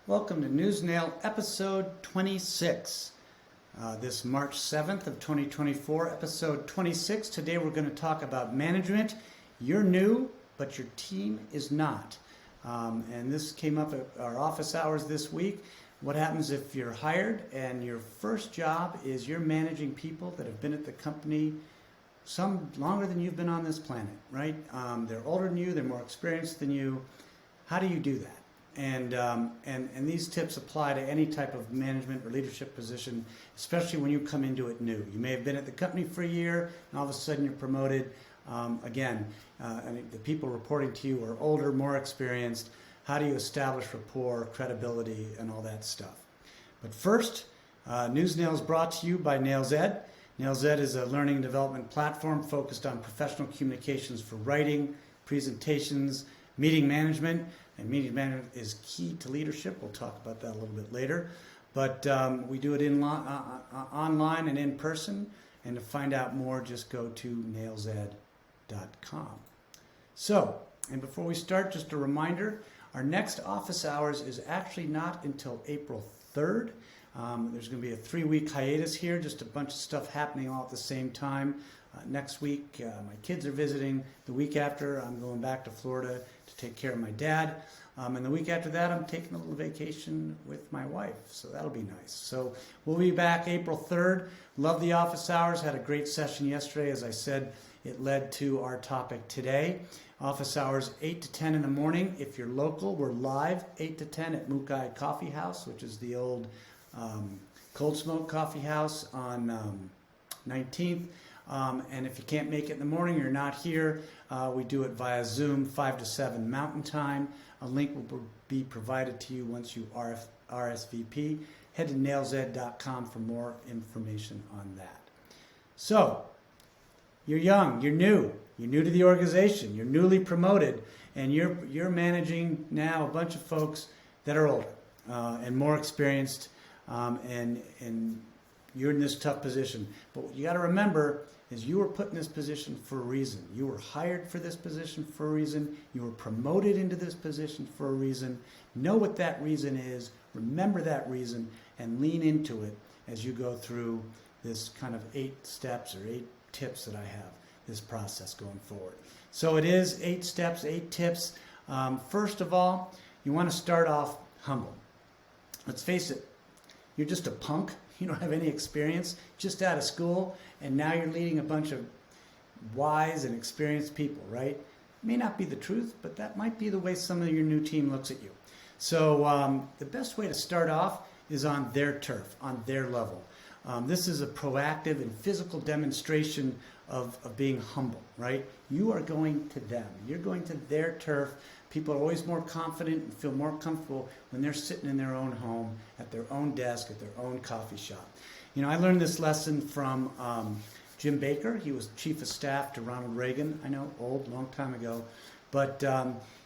Welcome to NewsNale episode 26. This March 7th of 2024, episode 26. Today we're going to talk about management. You're new, but your team is not. And this came up at our office hours this week. What happens if you're hired and your first job is you're managing people that have been at the company some longer than you've been on this planet, right? They're older than you, they're more experienced than you. How do you do that? And these tips apply to any type of management or leadership position, especially when you come into it new. You may have been at the company for a year, and all of a sudden you're promoted. And the people reporting to you are older, more experienced. How do you establish rapport, credibility, and all that stuff? But first, NewsNale is brought to you by NailsEd. NailsEd is a learning and development platform focused on professional communications for writing, presentations, meeting management. And meeting management is key to leadership. We'll talk about that a little bit later. But we do it online and in person. And to find out more, just go to nailsed.com. So, and before we start, just a reminder, our next office hours is actually not until April 3rd. There's going to be a 3-week hiatus here, just a bunch of stuff happening all at the same time. Next week, my kids are visiting. The week after, I'm going back to Florida to take care of my dad. And the week after that, I'm taking a little vacation with my wife. So that'll be nice. So we'll be back April 3rd. Love the office hours. Had a great session yesterday. As I said, it led to our topic today. Office hours 8 to 10 in the morning. If you're local, we're live 8 to 10 at Mukai Coffee House, which is the old Cold Smoke Coffee House on 19th. And if you can't make it in the morning, you're not here, we do it via Zoom, 5 to 7 Mountain Time. A link will be provided to you once you RSVP. Head to nailsed.com for more information on that. So, you're young, you're new to the organization, you're newly promoted, and you're managing now a bunch of folks that are older and more experienced, and you're in this tough position. But what you got to remember is you were put in this position for a reason. You were hired for this position for a reason. You were promoted into this position for a reason. Know what that reason is. Remember that reason and lean into it as you go through this kind of 8 steps or 8 tips that I have, this process going forward. So it is 8 steps, 8 tips. First of all, you want to start off humble. Let's face it, you're just a punk. You don't have any experience, just out of school, and now you're leading a bunch of wise and experienced people, right? It may not be the truth, but that might be the way some of your new team looks at you. So the best way to start off is on their turf, on their level. This is a proactive and physical demonstration of being humble, right? You are going to them. You're going to their turf. People are always more confident and feel more comfortable when they're sitting in their own home, at their own desk, at their own coffee shop. You know, I learned this lesson from Jim Baker. He was chief of staff to Ronald Reagan. I know, old, long time ago. But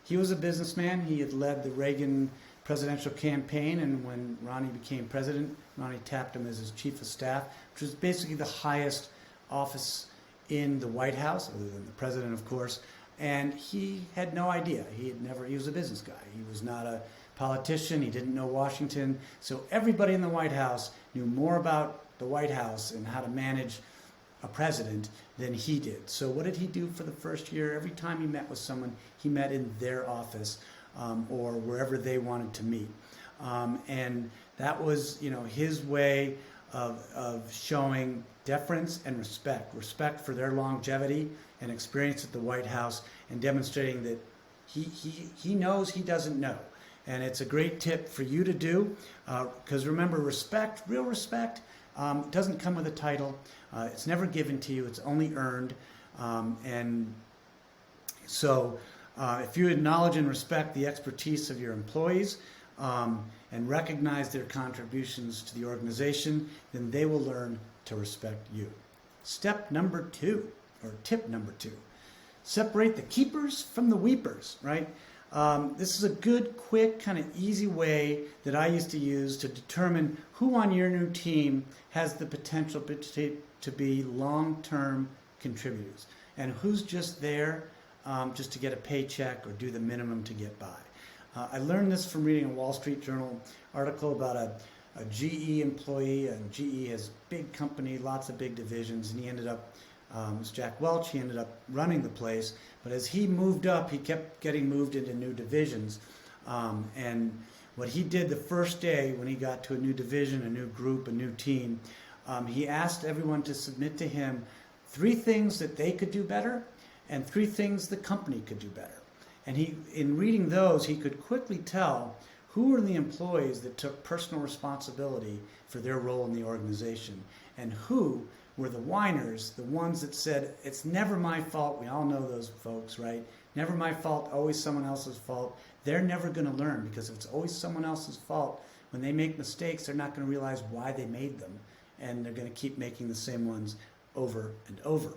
he was a businessman. He had led the Reagan presidential campaign, and when Ronnie became president, Ronnie tapped him as his chief of staff, which was basically the highest office in the White House, other than the president, of course. And he had no idea. He was a business guy. He was not a politician. He didn't know Washington. So everybody in the White House knew more about the White House and how to manage a president than he did. So what did he do for the first year? Every time he met with someone, he met in their office or wherever they wanted to meet. And that was, his way of showing deference and respect for their longevity and experience at the White House, and demonstrating that he knows he doesn't know. And it's a great tip for you to do, because remember, respect, real respect, doesn't come with a title. It's never given to you. It's only earned. And so if you acknowledge and respect the expertise of your employees, and recognize their contributions to the organization, then they will learn to respect you. Step number 2, or tip number 2, separate the keepers from the weepers, right? This is a good, quick, kind of easy way that I used to use to determine who on your new team has the potential to be long-term contributors, and who's just there just to get a paycheck or do the minimum to get by. I learned this from reading a Wall Street Journal article about a GE employee, and GE has big company, lots of big divisions, and he ended up, it was Jack Welch, he ended up running the place, but as he moved up, he kept getting moved into new divisions, and what he did the first day when he got to a new division, a new group, a new team, he asked everyone to submit to him 3 things that they could do better and 3 things the company could do better. And in reading those, he could quickly tell who were the employees that took personal responsibility for their role in the organization, and who were the whiners, the ones that said, it's never my fault. We all know those folks, right? Never my fault, always someone else's fault. They're never going to learn, because if it's always someone else's fault, when they make mistakes, they're not going to realize why they made them, and they're going to keep making the same ones over and over.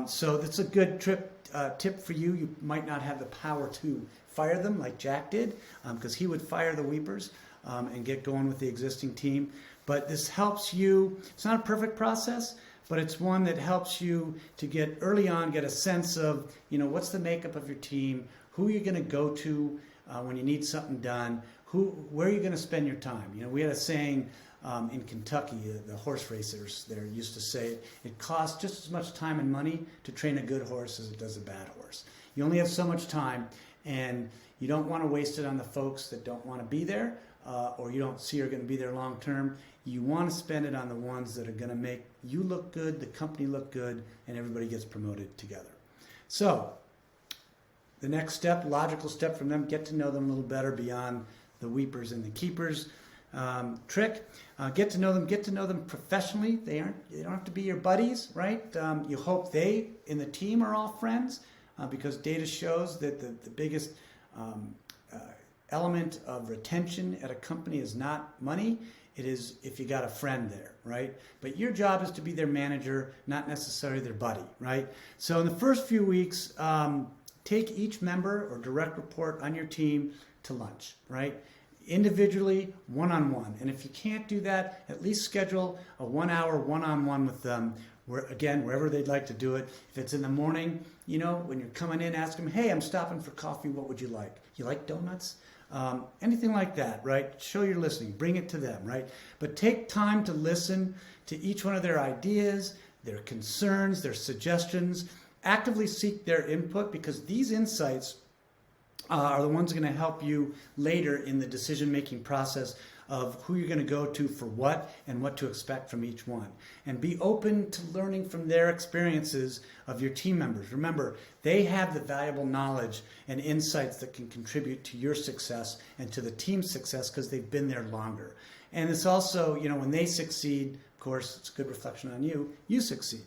So that's a good tip for you. You might not have the power to fire them like Jack did, because he would fire the weepers and get going with the existing team. But this helps you. It's not a perfect process, but it's one that helps you to get early on, get a sense of, what's the makeup of your team, who you're going to go to when you need something done, where are you going to spend your time. We had a saying in Kentucky, the horse racers there used to say, it costs just as much time and money to train a good horse as it does a bad horse. You only have so much time, and you don't want to waste it on the folks that don't want to be there, or you don't see are going to be there long term. You want to spend it on the ones that are going to make you look good, the company look good, and everybody gets promoted together. So the next step, logical step from them, get to know them a little better beyond the weepers and the keepers trick. Get to know them professionally. They don't have to be your buddies, right? You hope they in the team are all friends, because data shows that the biggest element of retention at a company is not money. It is if you got a friend there, right? But your job is to be their manager, not necessarily their buddy, right? So in the first few weeks, take each member or direct report on your team to lunch, right? Individually, one-on-one. And if you can't do that, at least schedule a 1-hour one-on-one with them, wherever they'd like to do it. If it's in the morning, when you're coming in, ask them, hey, I'm stopping for coffee. What would you like? You like donuts? Anything like that, right? Show you're listening. Bring it to them, right? But take time to listen to each one of their ideas, their concerns, their suggestions. Actively seek their input, because these insights are the ones going to help you later in the decision-making process of who you're going to go to for what and what to expect from each one. And be open to learning from their experiences of your team members. Remember, they have the valuable knowledge and insights that can contribute to your success and to the team's success, because they've been there longer. And it's also, when they succeed, of course, it's a good reflection on you, you succeed.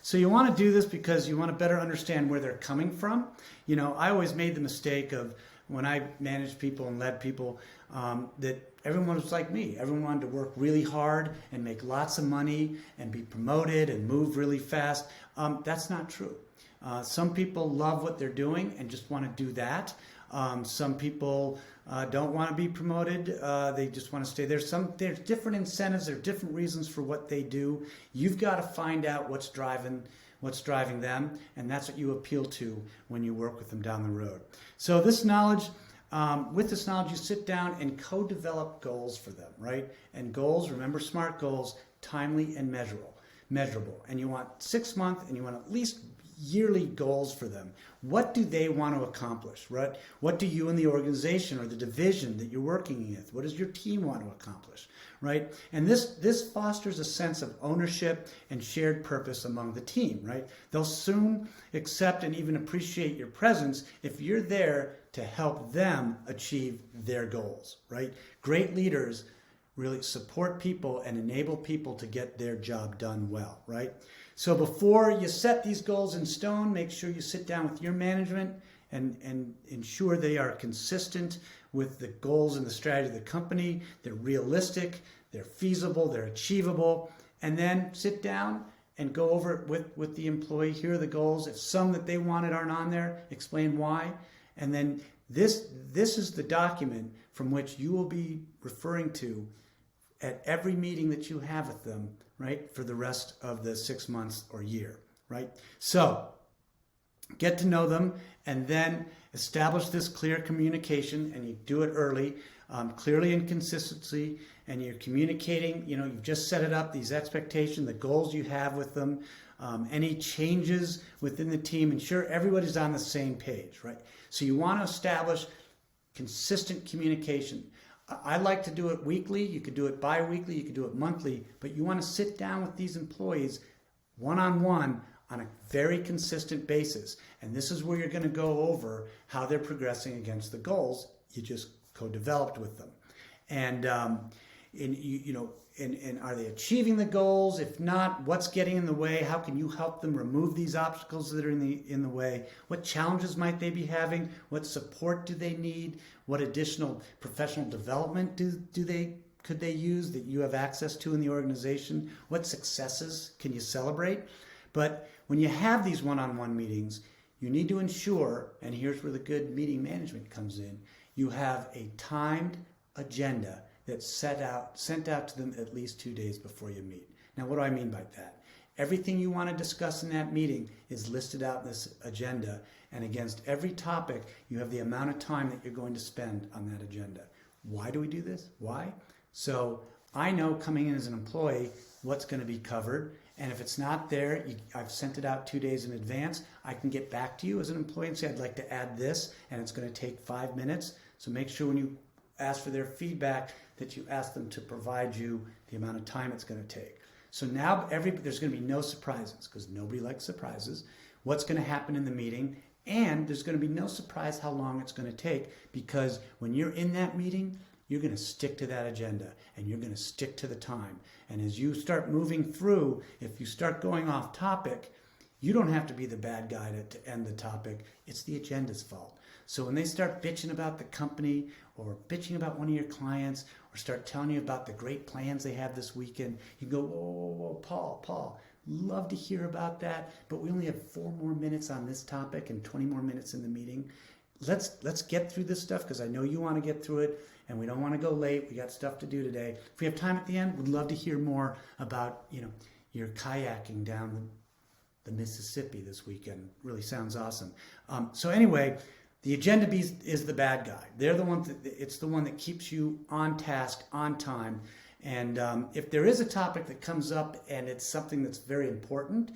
So you want to do this because you want to better understand where they're coming from. I always made the mistake of, when I managed people and led people, that everyone was like me. Everyone wanted to work really hard and make lots of money and be promoted and move really fast. That's not true. Some people love what they're doing and just want to do that. Some people don't want to be promoted. They just want to stay there. There's different incentives. There are different reasons for what they do. You've got to find out what's driving them, and that's what you appeal to when you work with them down the road. So this knowledge, with this knowledge, you sit down and co-develop goals for them, right? And goals, remember, SMART goals, timely and measurable. And you want 6-month, and you want at least yearly goals for them. What do they want to accomplish, right? What do you and the organization or the division that you're working with, what does your team want to accomplish, right? And this fosters a sense of ownership and shared purpose among the team, right? They'll soon accept and even appreciate your presence if you're there to help them achieve their goals, right? Great leaders really support people and enable people to get their job done well, right? So before you set these goals in stone, make sure you sit down with your management and ensure they are consistent with the goals and the strategy of the company. They're realistic, they're feasible, they're achievable, and then sit down and go over it with the employee. Here are the goals. If some that they wanted aren't on there, explain why. And then this is the document from which you will be referring to at every meeting that you have with them, right, for the rest of the 6 months or year, right? So get to know them, and then establish this clear communication, and you do it early, clearly and consistency, and you're communicating, you've just set it up, these expectations, the goals you have with them, any changes within the team, ensure everybody's on the same page, right? So you want to establish consistent communication. I like to do it weekly, you could do it bi-weekly, you could do it monthly, but you want to sit down with these employees one-on-one on a very consistent basis. And this is where you're going to go over how they're progressing against the goals you just co-developed with them. And and are they achieving the goals? If not, what's getting in the way? How can you help them remove these obstacles that are in the way? What challenges might they be having? What support do they need? What additional professional development could they use that you have access to in the organization? What successes can you celebrate? But when you have these one-on-one meetings, you need to ensure, and here's where the good meeting management comes in, you have a timed agenda that's sent out to them at least 2 days before you meet. Now, what do I mean by that? Everything you want to discuss in that meeting is listed out in this agenda, and against every topic, you have the amount of time that you're going to spend on that agenda. Why do we do this? Why? So I know coming in as an employee what's going to be covered, and if it's not there, I've sent it out 2 days in advance. I can get back to you as an employee and say, I'd like to add this, and it's going to take 5 minutes. So make sure when you ask for their feedback that you ask them to provide you the amount of time it's going to take. So now there's going to be no surprises, because nobody likes surprises. What's going to happen in the meeting, and there's going to be no surprise how long it's going to take, because when you're in that meeting, you're going to stick to that agenda, and you're going to stick to the time. And as you start moving through, if you start going off topic, you don't have to be the bad guy to end the topic. It's the agenda's fault. So when they start bitching about the company, or bitching about one of your clients, or start telling you about the great plans they have this weekend, you go, whoa, Paul, love to hear about that, but we only have 4 more minutes on this topic and 20 more minutes in the meeting. Let's get through this stuff, because I know you want to get through it, and we don't want to go late. We got stuff to do today. If we have time at the end, we'd love to hear more about your kayaking down the Mississippi this weekend. Really sounds awesome. So anyway, the agenda is the bad guy. They're the one. It's the one that keeps you on task, on time. And if there is a topic that comes up and it's something that's very important,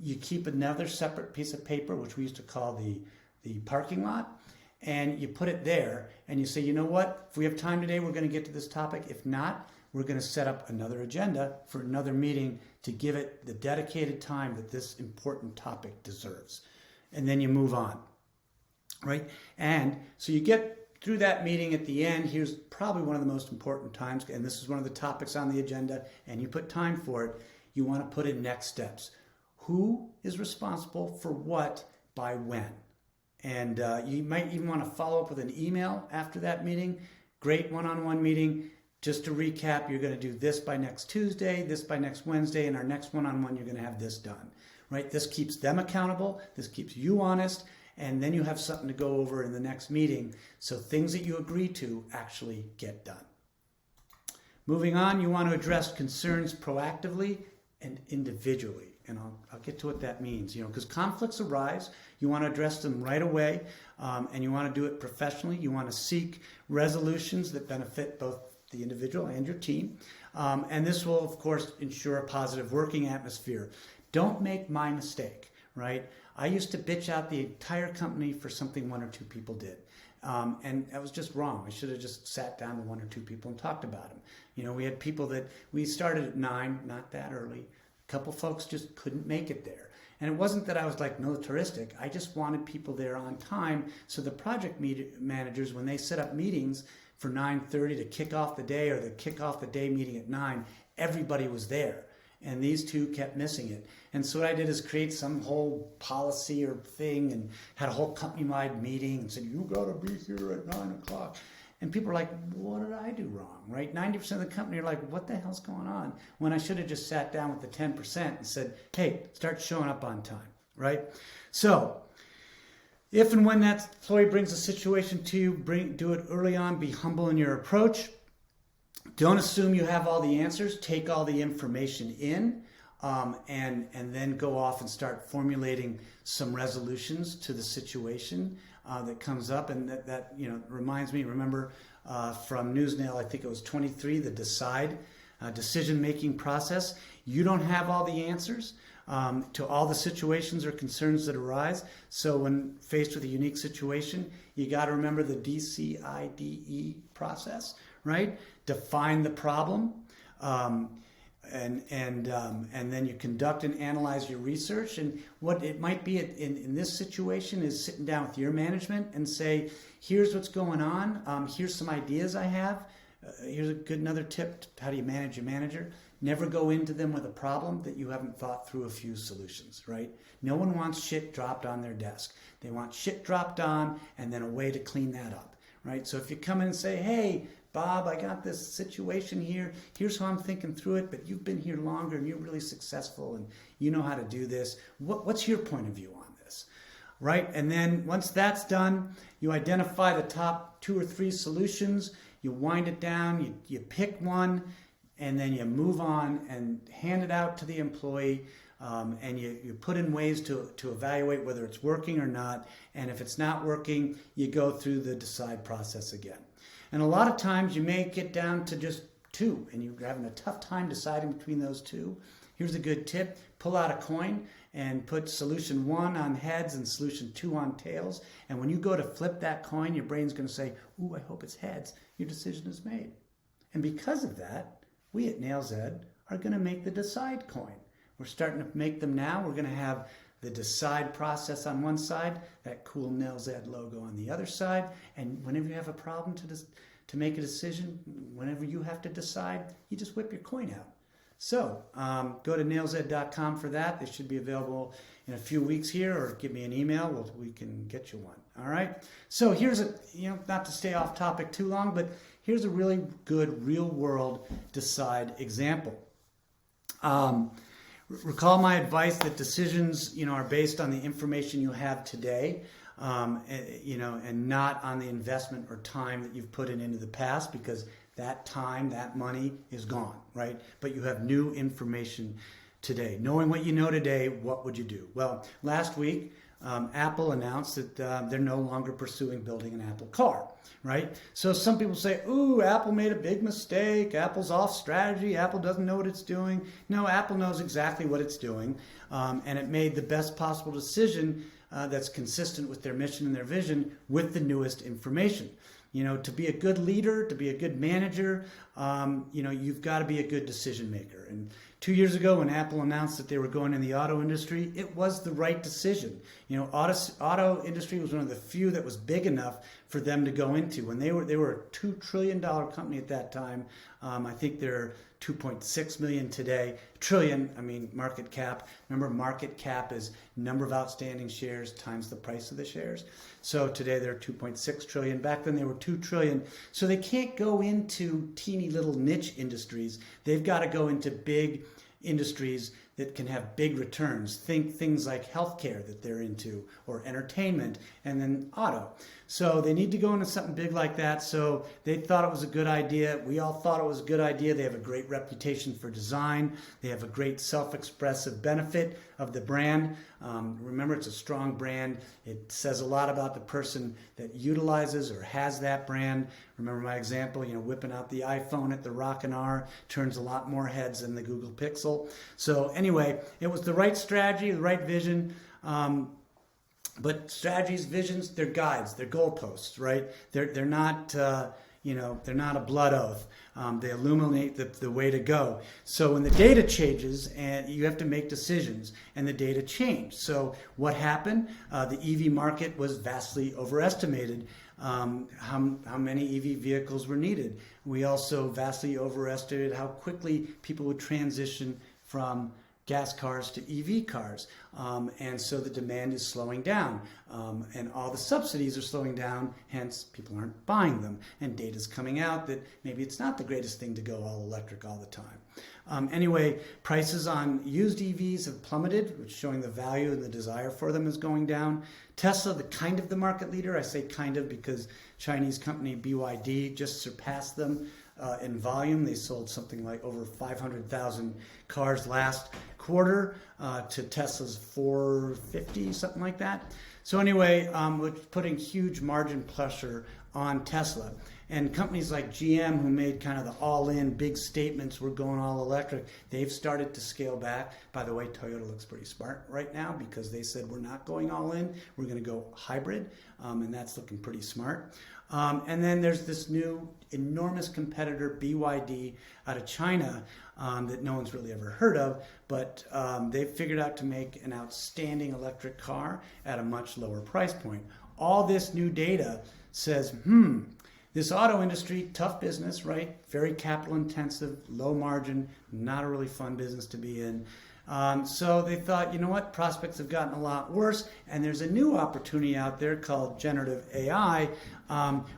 you keep another separate piece of paper, which we used to call the parking lot, and you put it there, and you say, you know what? If we have time today, we're going to get to this topic. If not, we're going to set up another agenda for another meeting to give it the dedicated time that this important topic deserves. And then you move on, right? And so you get through that meeting at the end. Here's probably one of the most important times, and this is one of the topics on the agenda, and you put time for it. You want to put in next steps. Who is responsible for what by when? And you might even want to follow up with an email after that meeting. Great one-on-one meeting. Just to recap, you're going to do this by next Tuesday, this by next Wednesday, and our next one-on-one, you're going to have this done, right? This keeps them accountable. This keeps you honest. And then you have something to go over in the next meeting, so things that you agree to actually get done. Moving on, you want to address concerns proactively and individually. And I'll get to what that means, because conflicts arise. You want to address them right away, and you want to do it professionally. You want to seek resolutions that benefit both the individual and your team. And this will, of course, ensure a positive working atmosphere. Don't make my mistake, right? I used to bitch out the entire company for something 1 or 2 people did. And that was just wrong. I should have just sat down with 1 or 2 people and talked about them. We had people that we started at 9, not that early. A couple folks just couldn't make it there. And it wasn't that I was like militaristic. I just wanted people there on time. So the project managers, when they set up meetings for 9:30 to kick off the day, or the kick off the day meeting at 9, everybody was there. And these 2 kept missing it. And so what I did is create some whole policy or thing, and had a whole company-wide meeting and said, you got to be here at 9 o'clock. And people are like, what did I do wrong, right? 90% of the company are like, what the hell's going on? When I should have just sat down with the 10% and said, hey, start showing up on time, right? So if and when that employee brings a situation to you, do it early on. Be humble in your approach. Don't assume you have all the answers. Take all the information in. and then go off and start formulating some resolutions to the situation that comes up. And that reminds me, remember from NewsNale, I think it was 23, the decide decision-making process. You don't have all the answers to all the situations or concerns that arise. So when faced with a unique situation, you got to remember the DCIDE process, right? Define the problem, and then you conduct and analyze your research. And what it might be in this situation is sitting down with your management and say, here's what's going on. Here's some ideas I have. Here's another tip. How do you manage your manager? Never go into them with a problem that you haven't thought through a few solutions, right? No one wants shit dropped on their desk. They want shit dropped on and then a way to clean that up, right? So if you come in and say, hey, Bob, I got this situation here. Here's how I'm thinking through it, but you've been here longer and you're really successful and you know how to do this. What's your point of view on this, right? And then once that's done, you identify the top 2 or 3 solutions. You wind it down, you pick one, and then you move on and hand it out to the employee, and you put in ways to evaluate whether it's working or not. And if it's not working, you go through the decide process again. And a lot of times you may get down to just 2, and you're having a tough time deciding between those 2. Here's a good tip. Pull out a coin and put solution 1 on heads and solution 2 on tails. And when you go to flip that coin, your brain's going to say, ooh, I hope it's heads. Your decision is made. And because of that, we at Nails Ed are going to make the decide coin. We're starting to make them now. We're going to have the decide process on one side, that cool Nails Ed logo on the other side. And whenever you have a problem to make a decision, whenever you have to decide, you just whip your coin out. So go to nailsed.com for that. They should be available in a few weeks here, or give me an email. We can get you one. All right. So here's not to stay off topic too long, but here's a really good real world decide example. Recall my advice that decisions, are based on the information you have today, and not on the investment or time that you've put into the past, because that time, that money is gone, right? But you have new information today. Knowing what you know today, what would you do? Well, last week, Apple announced that they're no longer pursuing building an Apple car, right? So some people say, ooh, Apple made a big mistake. Apple's off strategy. Apple doesn't know what it's doing. No, Apple knows exactly what it's doing, and it made the best possible decision that's consistent with their mission and their vision with the newest information. To be a good leader, to be a good manager, you've got to be a good decision maker. And 2 years ago, when Apple announced that they were going in the auto industry, it was the right decision. Auto industry was one of the few that was big enough for them to go into. When they were a $2 trillion company at that time. I think they're 2.6 million today. Trillion, market cap. Remember, market cap is number of outstanding shares times the price of the shares. So today they're 2.6 trillion. Back then they were 2 trillion. So they can't go into teeny little niche industries. They've got to go into big industries that can have big returns. Think things like healthcare that they're into, or entertainment, and then auto. So they need to go into something big like that. So they thought it was a good idea. We all thought it was a good idea. They have a great reputation for design. They have a great self-expressive benefit of the brand. Remember, it's a strong brand. It says a lot about the person that utilizes or has that brand. Remember my example, whipping out the iPhone at the Rockin' R turns a lot more heads than the Google Pixel. So anyway, it was the right strategy, the right vision. But strategies, visions, they're guides, they're goalposts, right? They're not, they're not a blood oath. They illuminate the way to go. So when the data changes, and you have to make decisions, and the data changed. So what happened? The EV market was vastly overestimated. How many EV vehicles were needed. We also vastly overestimated how quickly people would transition from gas cars to EV cars. And so the demand is slowing down, and all the subsidies are slowing down, hence people aren't buying them. And data's coming out that maybe it's not the greatest thing to go all electric all the time. Anyway, prices on used EVs have plummeted, which is showing the value and the desire for them is going down. Tesla, the market leader, I say kind of because Chinese company BYD just surpassed them in volume. They sold something like over 500,000 cars last quarter to Tesla's 450, something like that. So anyway, we're putting huge margin pressure on Tesla. And companies like GM, who made kind of the all-in big statements, we're going all electric, they've started to scale back. By the way, Toyota looks pretty smart right now because they said we're not going all in, we're going to go hybrid, and that's looking pretty smart. And then there's this new enormous competitor, BYD, out of China, that no one's really ever heard of, but they've figured out to make an outstanding electric car at a much lower price point. All this new data says, this auto industry, tough business, right? Very capital intensive, low margin, not a really fun business to be in. So they thought, you know what, prospects have gotten a lot worse, and there's a new opportunity out there called generative AI.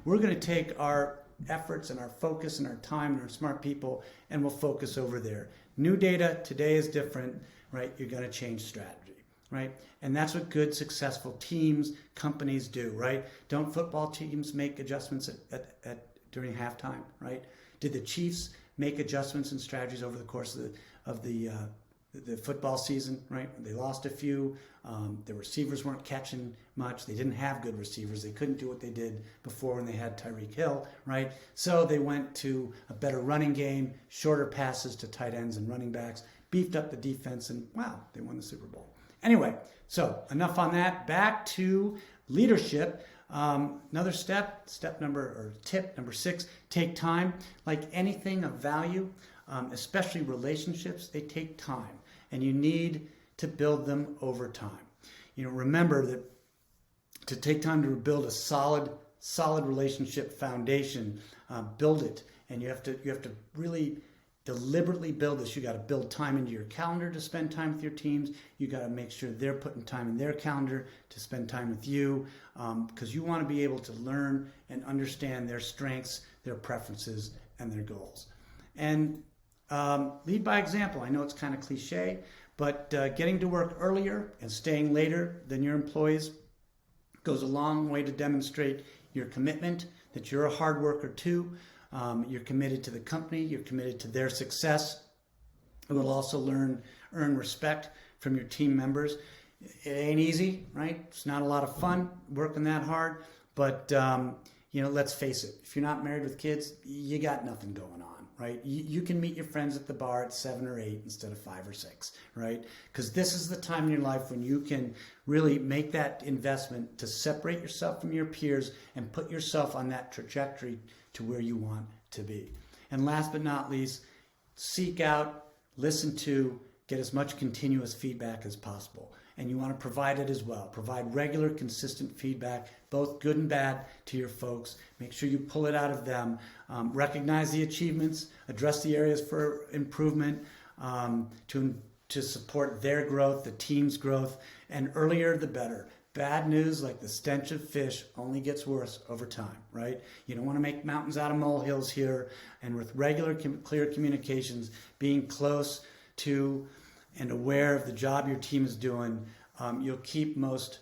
We're going to take our efforts and our focus and our time and our smart people, and we'll focus over there. New data, today is different, right? You're going to change strategy, right? And that's what good, successful teams, companies do, right? Don't football teams make adjustments during halftime, right? Did the Chiefs make adjustments and strategies over the course of the football season, right? They lost a few. The receivers weren't catching much. They didn't have good receivers. They couldn't do what they did before when they had Tyreek Hill, right? So they went to a better running game, shorter passes to tight ends and running backs, beefed up the defense, and wow, they won the Super Bowl. Anyway, so enough on that. Back to leadership. Another tip number 6, take time. Like anything of value, especially relationships, they take time, and you need to build them over time. You know, remember that to take time to build a solid relationship foundation, build it, and you have to really deliberately build this. You got to build time into your calendar to spend time with your teams. You got to make sure they're putting time in their calendar to spend time with you, because you want to be able to learn and understand their strengths, their preferences, and their goals. And lead by example. I know it's kind of cliche, but getting to work earlier and staying later than your employees goes a long way to demonstrate your commitment, that you're a hard worker too. You're committed to the company, you're committed to their success. It will also earn respect from your team members. It ain't easy, right? It's not a lot of fun working that hard, but let's face it. If you're not married with kids, you got nothing going on, right? You can meet your friends at the bar at 7 or 8 instead of 5 or 6, right? Because this is the time in your life when you can really make that investment to separate yourself from your peers and put yourself on that trajectory to where you want to be. And last but not least, seek out, listen to, get as much continuous feedback as possible. And you want to provide it as well. Provide regular, consistent feedback, both good and bad, to your folks. Make sure you pull it out of them. Recognize the achievements, address the areas for improvement to support their growth, the team's growth, and earlier the better. Bad news, like the stench of fish, only gets worse over time, right? You don't want to make mountains out of molehills here. And with regular, clear communications, being close to and aware of the job your team is doing, you'll keep most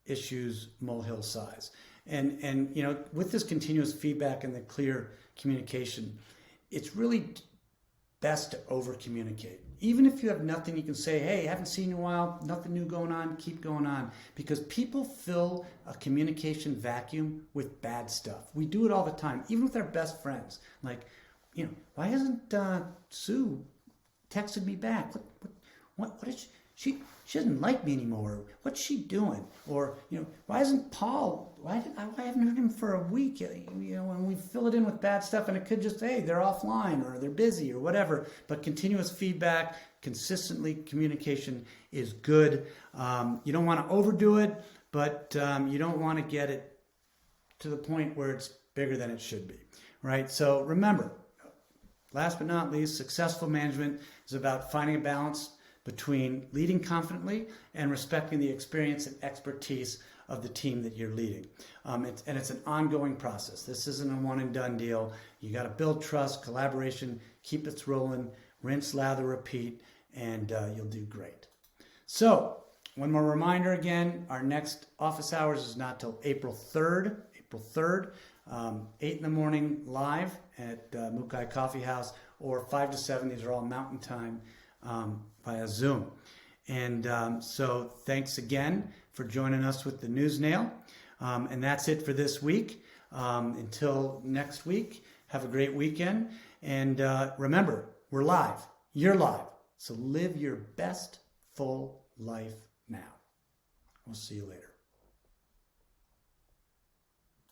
issues molehill size. And with this continuous feedback and the clear communication, it's really best to over communicate. Even if you have nothing, you can say, hey, haven't seen you in a while, nothing new going on, keep going on. Because people fill a communication vacuum with bad stuff. We do it all the time, even with our best friends. Like, why hasn't Sue texted me back? What is she doesn't like me anymore. What's she doing? Or, why isn't Paul, I haven't heard him for a week, and we fill it in with bad stuff, and it could just, hey, they're offline or they're busy or whatever. But continuous feedback, consistently communication is good. You don't want to overdo it, but you don't want to get it to the point where it's bigger than it should be, right? So remember, last but not least, successful management is about finding a balance between leading confidently and respecting the experience and expertise of the team that you're leading. It's an ongoing process. This isn't a one and done deal. You got to build trust, collaboration, keep it rolling, rinse, lather, repeat, and you'll do great. So one more reminder again, our next office hours is not till April 3rd. 8 in the morning live at Mukai Coffee House, or 5 to 7. These are all Mountain Time via Zoom. And so thanks again for joining us with the NewsNale. And that's it for this week. Until next week, have a great weekend. And remember, we're live. You're live. So live your best full life now. We'll see you later.